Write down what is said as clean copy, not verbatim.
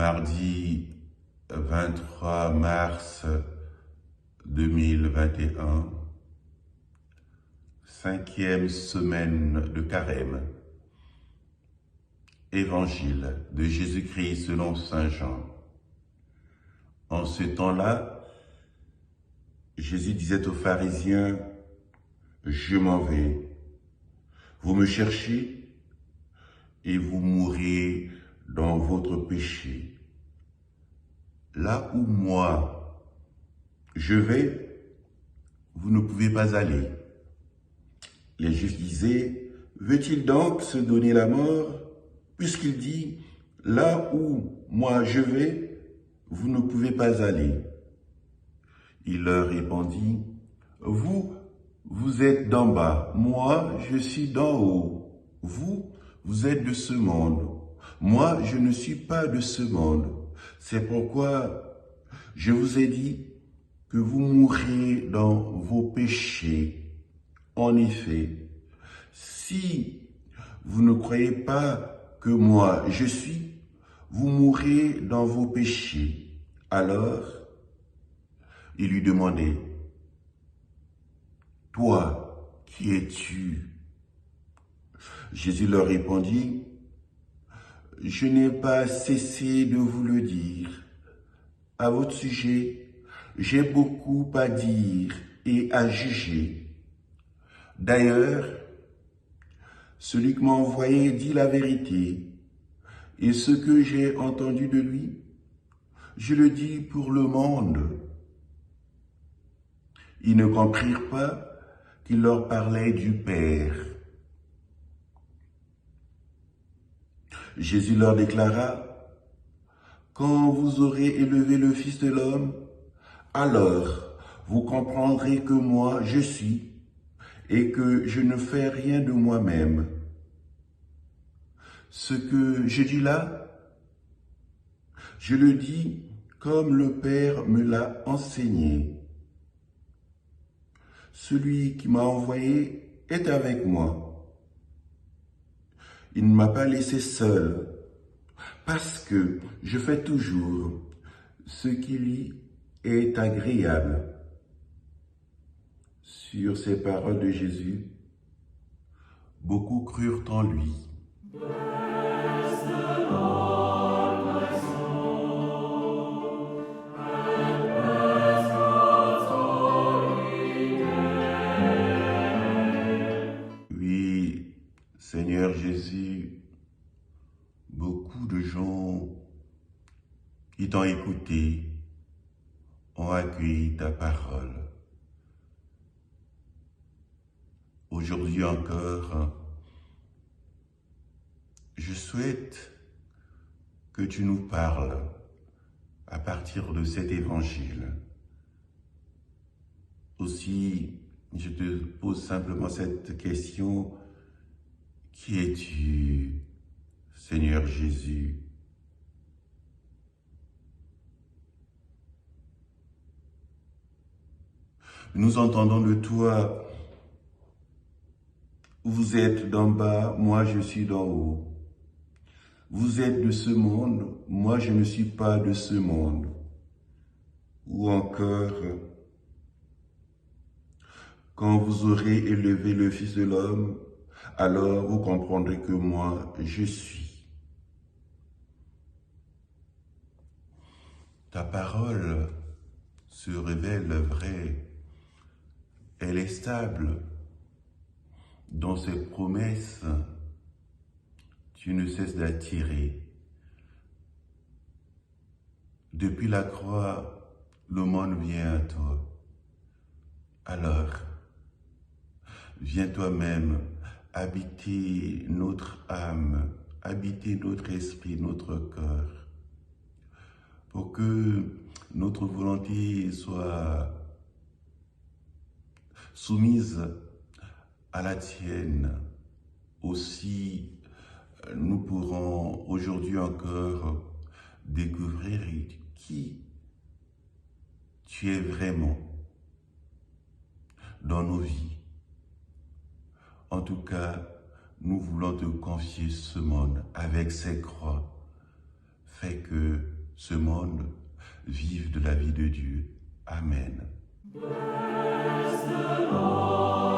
Mardi 23 mars 2021, cinquième semaine de Carême. Évangile de Jésus-Christ selon saint Jean. En ce temps-là, Jésus disait aux pharisiens, « Je m'en vais. Vous me cherchez et vous mourrez dans votre péché. Là où moi, je vais, vous ne pouvez pas aller. » Les Juifs disaient, « Veut-il donc se donner la mort, puisqu'il dit, là où moi je vais, vous ne pouvez pas aller. » Il leur répondit, « Vous êtes d'en bas, moi je suis d'en haut. Vous êtes de ce monde. Moi, je ne suis pas de ce monde. C'est pourquoi je vous ai dit que vous mourrez dans vos péchés. En effet, si vous ne croyez pas que moi je suis, vous mourrez dans vos péchés. » Alors, il lui demandait, « Toi, qui es-tu » Jésus leur répondit, « Je n'ai pas cessé de vous le dire. À votre sujet, j'ai beaucoup à dire et à juger. D'ailleurs, celui qui m'a envoyé dit la vérité, et ce que j'ai entendu de lui, je le dis pour le monde. » Ils ne comprirent pas qu'il leur parlait du Père. Jésus leur déclara, « Quand vous aurez élevé le Fils de l'homme, alors vous comprendrez que moi je suis et que je ne fais rien de moi-même. Ce que je dis là, je le dis comme le Père me l'a enseigné. Celui qui m'a envoyé est avec moi. Il ne m'a pas laissé seul, parce que je fais toujours ce qui lui est agréable. » Sur ces paroles de Jésus, beaucoup crurent en lui. Oui, Seigneur Jésus, beaucoup de gens qui t'ont écouté ont accueilli ta parole. Aujourd'hui encore, je souhaite que tu nous parles à partir de cet évangile. Aussi, je te pose simplement cette question, qui es-tu, Seigneur Jésus? Nous entendons de toi, vous êtes d'en bas, moi je suis d'en haut. Vous êtes de ce monde, moi je ne suis pas de ce monde. Ou encore, quand vous aurez élevé le Fils de l'homme, alors vous comprendrez que moi je suis. Ta parole se révèle vraie, elle est stable. Dans ses promesses, tu ne cesses d'attirer. Depuis la croix, le monde vient à toi. Alors, viens toi-même habiter notre âme, habiter notre esprit, notre cœur, pour que notre volonté soit soumise à la tienne. Aussi, nous pourrons aujourd'hui encore découvrir qui tu es vraiment dans nos vies. En tout cas, nous voulons te confier ce monde avec ses croix. Fais que ce monde vivent de la vie de Dieu. Amen. Bless the Lord.